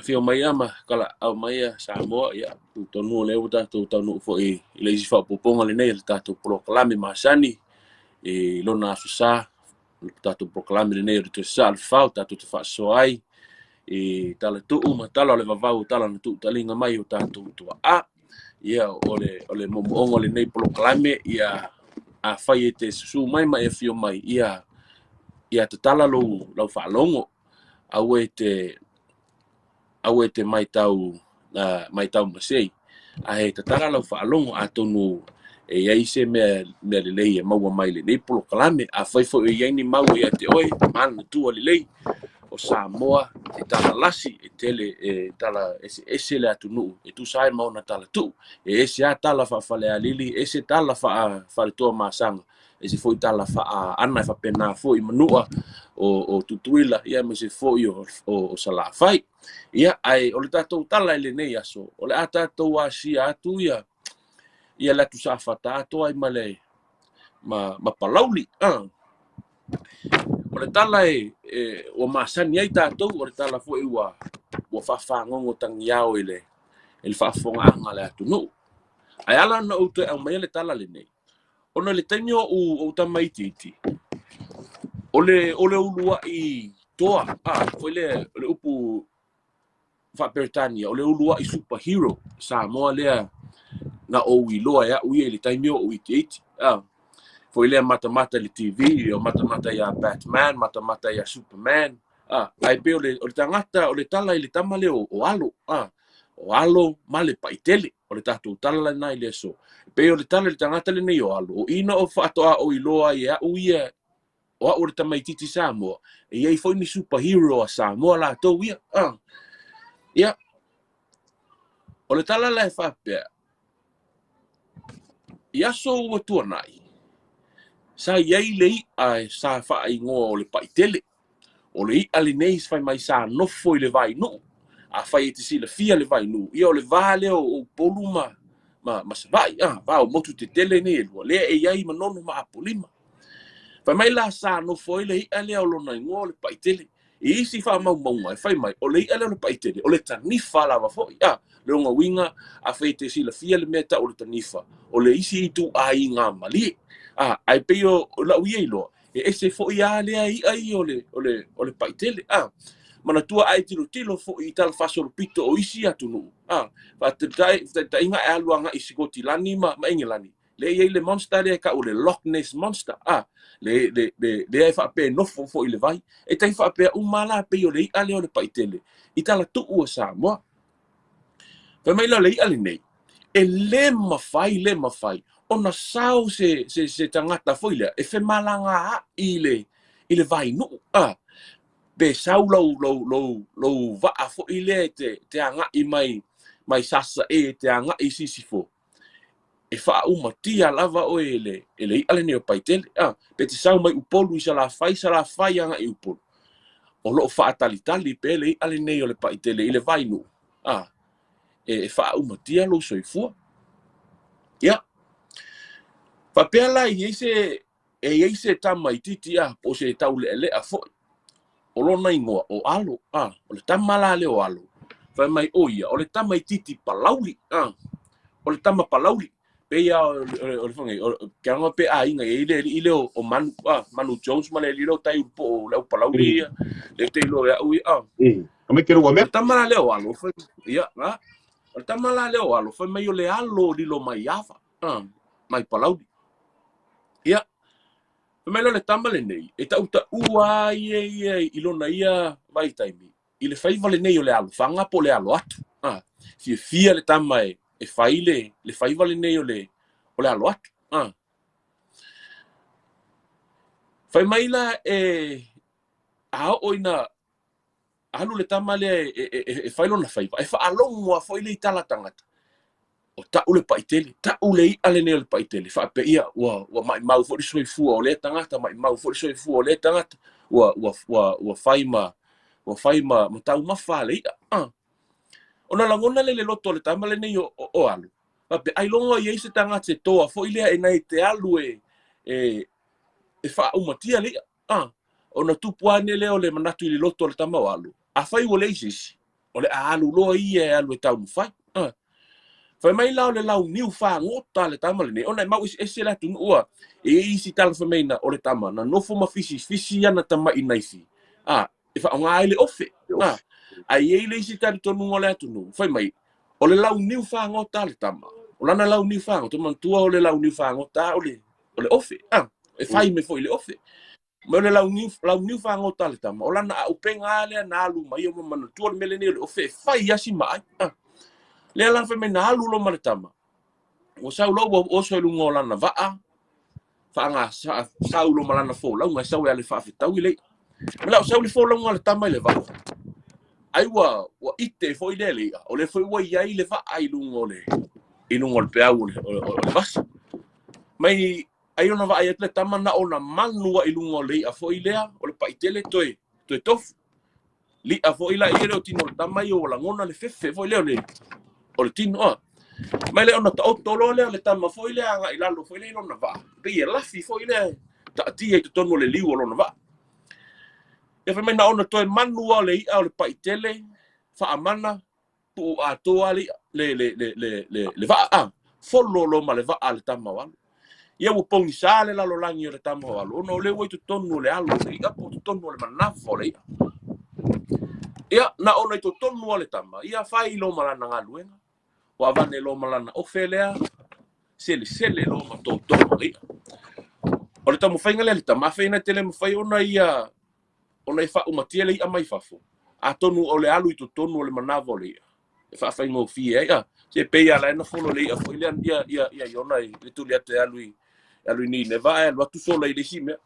fio mai ama kala au mai Samoa ia tonu le uta tonu fo i le isi fa poponga lenei le tatu polokalame masani e lona sasaa tatu polokalame lenei le TSLF tatu te faasoaina e tala tuu matala le vavau tala na talinga mai o tatu tua ia ole momoongo lenei polokalame ia a fai te su mai mai fio mai ia te tala lau whaalongo au e te maitau masei a he te tala lau whaalongo ATUNUU e iai se mea lelei e maua mai lenei polokalame a fai fo e iai ni mau ia te oe manatua lelei o Samoa e talalasi e tele e tala eseese le ATUNUU e tu sai mauna tala tu e ese a tala whaafale a lili ese tala whaafale toa masanga e se foi tala ana fa pena foi Manua o Tutuila ia me se foi o salafai ia ai o le tatou tala lenei aso o le tatou asia atu ia la tu Suafa tatou ai male ma palauli o le tala o masani ai tatou o le tala foi ua fafangongo tangiao ele faafonga le ATUNUU ai ala na o te au mai le tala lenei ona le taimi o tamaititi ole ulua i toa foi le upu Britania ole ulua i superhero Samoa lea na o iloa ya uie le taimi o iti foi le mata le TV o mata ya Batman mata ya Superman ai pe ole tangata ole tala i le tamale o alo male Paitele o le tatu tala nai le so pe o le tala le tangata le nei o alo o ina o fatoa o iloa ia uia o le tamaititi Samoa e iai foi ni superhero a Samoa la to ia o le tala la fapea ia so o tuanai sa iai lei ai sa fa ingoa o le Paitele o le lenei fai mai sa nofo i le vai no a fai te sila fia le vai no ia o le vale o poluma ma se vai va o motu te tele ne le e iai manono ma apolima fai mai la sa nofo i le ale o lona ingoa o le Paitele e isi fa mau mai fai mai o le ale o le Paitele o le tanifa la va foi le onga winga a fai te sila fia le meta o le tanifa o le isi itu ai nga mali ai pe o la uie lo e ese fo ia le ai o le Paitele manatua ai tilo fo i tal fasol pito o isi ATUNUU fa te inga e aluanga i Sigotilani ma Engelani le ia le monster le ka o le Loch Ness Monster le fa pe no fo i le vai e tai fa pe umala pe o le ale o le Paitele i tala tu o Samoa fa mai la le ale nei e le mafai ona sao se tangata foi le e fe malanga i le vai no be sau lo va fo i le te anga i mai sasa te anga i sisifo e fa umatia lava o ele ale ne o Paitele pe te sau mai upolu i sala fai anga i upolu o lo fa tali pe le ale ne o le Paitele i le vai no e fa umatia lo soifua ia fa pela i ese tamaititi po se tau le a fo o lona ingoa o alo o le tamala le o alo fa mai oia o le tamaititi palauli o le tama palauli pe ia o le fangai ke anga pe inga ile o Manu Jones ma le lilo tai po le palauli le te lo ya ui Kami kero wa me o tamala le o alo fa ia o tamala le o alo fa mai o le alo lilo mai ava mai palauli ia me lo le tamba le nei e ta uta ua i lona ia vai taimi i le faiva le nei o le alo fanga po le alo atu fia le tamba e fai le faiva le nei o le alo atu fai mai la oina alu le tamba le e fai lona faiva e fa alongo a foi le tala tangata o ta'u le Paitele ta'u le ale ne le Paitele fa pe ia wa mai mau fo soi fu o le tangata mai mau fo soi fu o le tangata wa faima ma tau ma fale ona langona le loto le tama le nei o alu fa pe ai longo ye se tangata se toa fo ile e nei te alu e fa umatia le ona tupuane le o le manatu i le loto le tama o alu a fai o le isi o le alu loa ia alu e tau mawhai. Whai mai lau le lau niu whangota le tama le ne. Ona mau ese la ATUNUU e isi tala whamei na o le tama. Na nofo ma fisi ana tama i naifi. E wha onga ai le ofe. Ai e le isi tali tonu o le ATUNUU. Whai mai, o le lau niu whangota le tama. O lana lau niu whangota. Mantua o le lau niu whangota o le ofe. E whai me fo i le ofe. Ma le lau niu whangota le tama. O lana a upenga le na alu mai o mamana. Tua le mele ne o le ofe. Whai asi mai. Le ala fe me na alu lo male tama. O sau lo o so lu ngola na vaa. Fa nga sau lo malana fo. La nga sau ya le fa fe tau ile. Me la sau le fo lo ngola tama le vaa. Ai wa ite fo ile le. O le fo wa ia ile va ai lu ngole. I lu ngol pe au le vas. Mai ai ona va ai le tama na ona manua i lu ngole a fo ile o le paitele toe tof. Li a fo ile ile o tino tama i o la ngona le fefe fo ile o le tino mai le ona tolo le tama foi le anga i lalo foi le lona va pe ia lafi foi le tia i tonu le liu lona va e fa mena ona toe manua le ia o le paitele fa amana pu atoa le va follo lo ma le va le tama wa ia wo pongi sale la lo langi o le tama wa ono le wo i tonu le alo le ia po tonu le manafo le ia na ona i tonu le tama ia fai lo malana ngaluenga wa vane lo malana o felea sele lo matou ri o le tamu fainga le tama faina tele mo fai ona ia ona i fa o matia le mai fafo a tonu o le alu i tonu o le manavo le e fa fai ngo fi ia se pe ia la na folo le ia foi le ia ona i le tu le ate alu ni ne va lo tu solo i le sime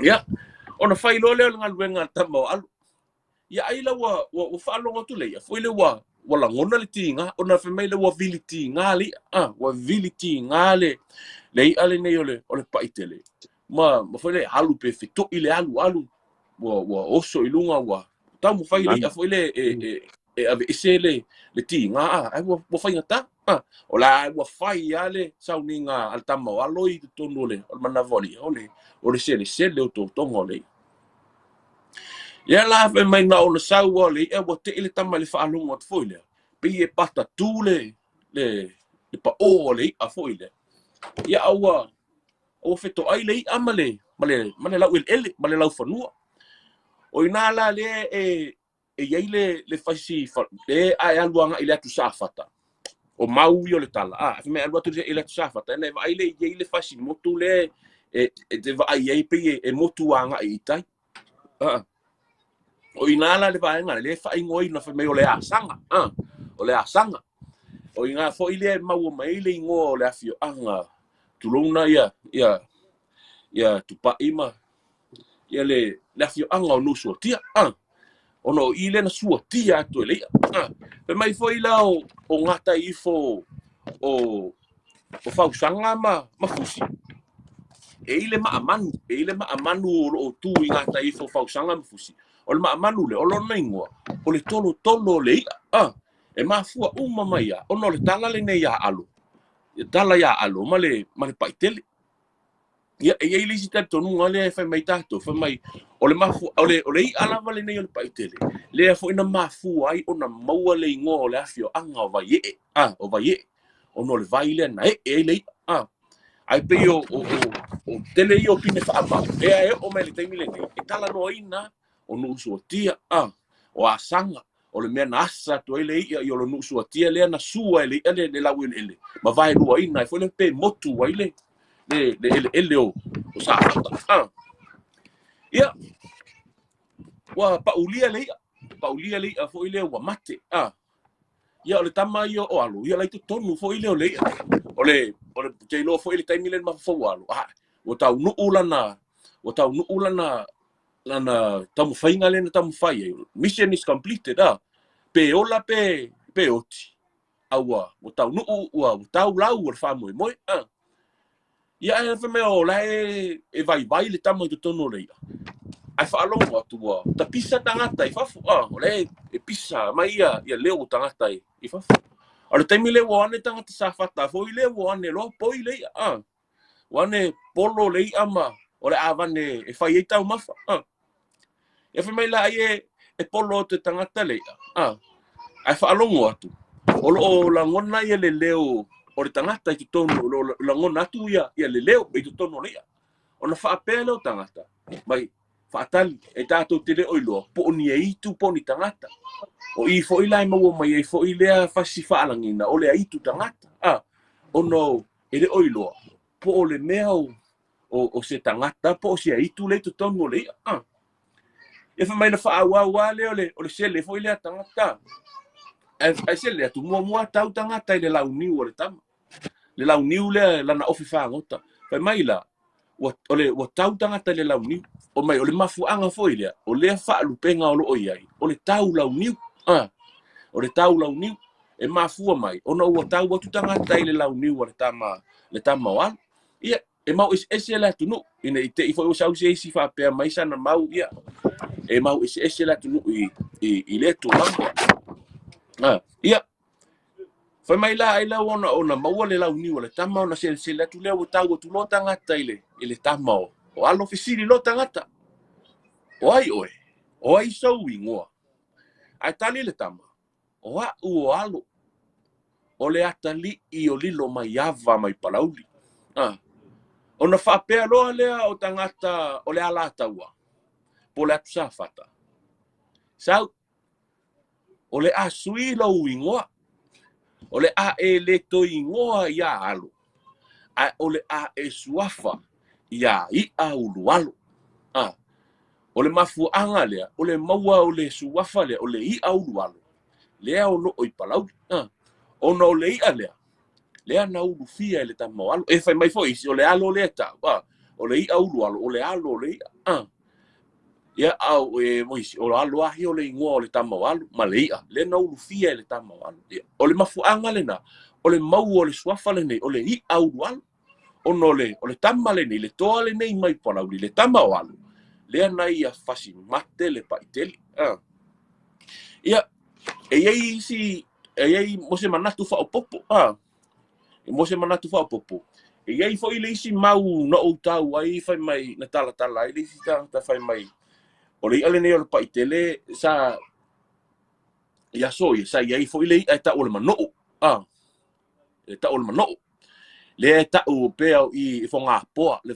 ia ona fai lo le ngaluenga tama alu ia ai la wa fa longa tu le ia foi le wala ngona le tinga ona fe mai le wa viliti ngali wa viliti ngale le ale nei ole paitele ma foi le alu pe fito ile alu wa oso ilunga wa tamu fai le foi le ave esele le tinga ai wa fai ngata ola wa fai ale sauninga al tamo aloi tonu le manavoli ole sele o tonga le ia la fe mai na ona sau ole e wa te ile tama le fa alunga o foi le pe e pata tu le pa ole a foi le ia o feto ai le amale male lau ele male lau fanua o ina la le e ia le fasi le ai aluanga ile atu safata o mau yo le tala me alu atu ile atu safata ne vai le ia le fasi motu le te vai ai pe e motu anga i tai o inala le vaenga le fa ingoi na fa me o le asanga o le asanga o inga fo ile mau mai le ngo le afio anga tuluna ia tupa ima ia le afio anga o nusu tia ono ile na suatia to le pe mai fo ila o ngata ifo o fa usanga ma fusi e ile ma amanu o tu ngata ifo fa usanga ma fusi o le maamanu le olo naingoa o le tolo le e mafua uma mai ono le tala lenei alu e tala alu ma le paitele ia e ile sita tonu ngale fa mai tato fa mai o le mafu o le ala vale nei o le paitele le fo ina mafu ai ona maua le ngo le afio anga o vai ono le vai le na le ai pe o tele o pine fa ama e o me le taimile nei e tala no ina o nusu tia o asanga o le mea na asa to ele i o lo nusu tia le na sua ele le lau ele ma vai lua ina foi le pe motu ai le o sa ia wa paulia le foi le wa mate ia o le tama i o alu ia lai tonu foi le o le telo foi le taimile ma fo alu o tau nu ulana lana tamu fainga le na tamu fai mission is completed pe ola pe oti awa o tau nu o tau lau o fa moi ia e fe me o la e vai le tamu to tono le ai fa lo o tu ta pisa tangata i fa o le e pisa mai ia leo tangata i fa o le taimi le o ane tangata sa fata fo ile o ane lo po ile o ane polo le ama o le avane e fai e tau mafa e fa mai la e e polo te tangata le ai whaalongo atu. O la ngona ia le leo, o le tangata i tu tono, la ngona atu ia le leo i tu tono lea. O na whaapea leo tangata, mai whaatali, e tātou te leo iloa, po o ni e itu po ni tangata. O i fo i lai maua mai, e fo i lea whasi whaalangina, o lea itu tangata. O no, e leo iloa, po o le mea o se tangata, po o se itu le tu tono lea. E fa mai na whaawawā leo o le sele, fo i lea tangata. Ai se le atu mua tau tangata i le lau niu o le tama. Le lau niu le lana ofi whaangota. Fai mai la, o tau tangata i le lau niu. O mai, o le mafuanga foi lea. O lea whaalupenga o lo oi ai. O le tau lau niu. O le tau lau niu. E mafua mai. O na ua tau atu tangata i le lau niu o le tama wala. Ia, e mau ese le ATUNUU. Ina i te i foi o sau se isi whaapea mai sana mau ia. E mau ese le ATUNUU i le tuanga. Ia. Fai mai la ai la ona maua le lau niu le tama ona se tu le o tau tu lo tangata ile tama o alo fisili lo tangata. O ai so wingoa. Ai tali le tama. O a o alo. O le atali i o lilo mai ava mai palauli. Ona whapea loa lea o tangata o le ala taua. Po le atu safata. Sau o le asui lo wingoa. O le a e le to ingoa ia alo. O le a e Suafa ia i Iaulualo. O le mafuanga lea, o le maua o le Suafa lea, o le i Iaulualo. Lea o lo oi palau. O no le ia lea. Lea na ulu fia le tamawalo. E fai mai foi o le alo lea ta. O le i Iaulualo, o le alo le ia. Ia au moisi o alo ahi o le ingoa o le tamawalo. Ma le ia. Le na ulu fia le tamawalo. O le mafuanga le na. O le mau o le Suafa lenei, o le i Iaulualo. O le tama lenei, le toa lenei mai palauli, le tama o alu. Lea nai ia fasi mate le Paitele. Ia, e iei mose manatu whaopopo. Mose manatu whaopopo. E iei fo i le isi mau na o tau ai fai mai na tala ai le isi ta fai mai. O le ia lenei o le Paitele sa ia soi, sa iei fo i le ia ta o le manou. E ta o le manou. Le tau pea i fonga poa le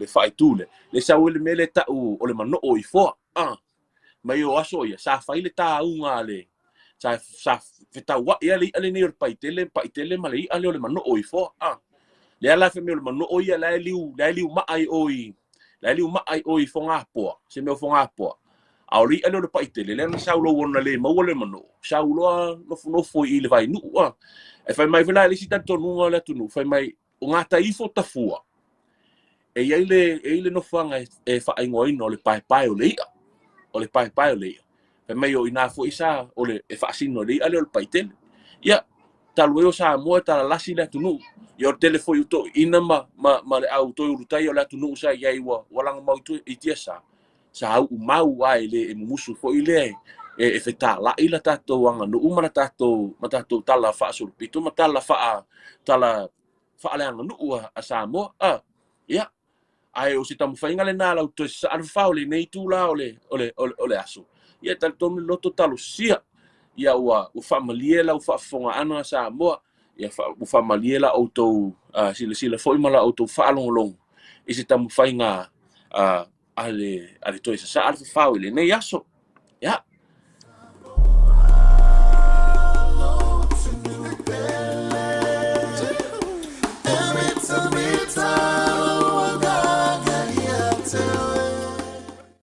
faitule le sau le mele tau o le mano o i foa mai o aso ia sa fai le taunga le sa feta wa ia le ni o Paitele male ale o le mano o i foa le ala fe me o le mano o ia la liu mai o i fonga poa se me o fonga poa auri ale o le Paitele le sa lo wona le mo le mano sa lo no foi i le vai nu e fai mai vela le sita tonunga le ATUNUU fai mai o ngata ifo tafua e ile no fanga e fai ngoi no le pai o le pai o le fai mai o ina fo isa o le e fai sino le ale o le Paitele ia talueo Samoa talalasi le ATUNUU ia o telefo yuto ina ma le auto urutai o le ATUNUU sa ia iwa walang mau tu itiasa sa au mau ai le e musu fo ile e feta la ila tatou anga no uma tatou tala faasoaina ma tala le anga no a Samoa ia ai o se tamu fainga le na la to sa fafao le nei tu la ole aso ia tal tomi loto talosia ia o familia la o fafonga ana Samoa ia o familia la auto sila foi mala auto faalongolong e se tamu fainga ale to sa fafao le nei aso ia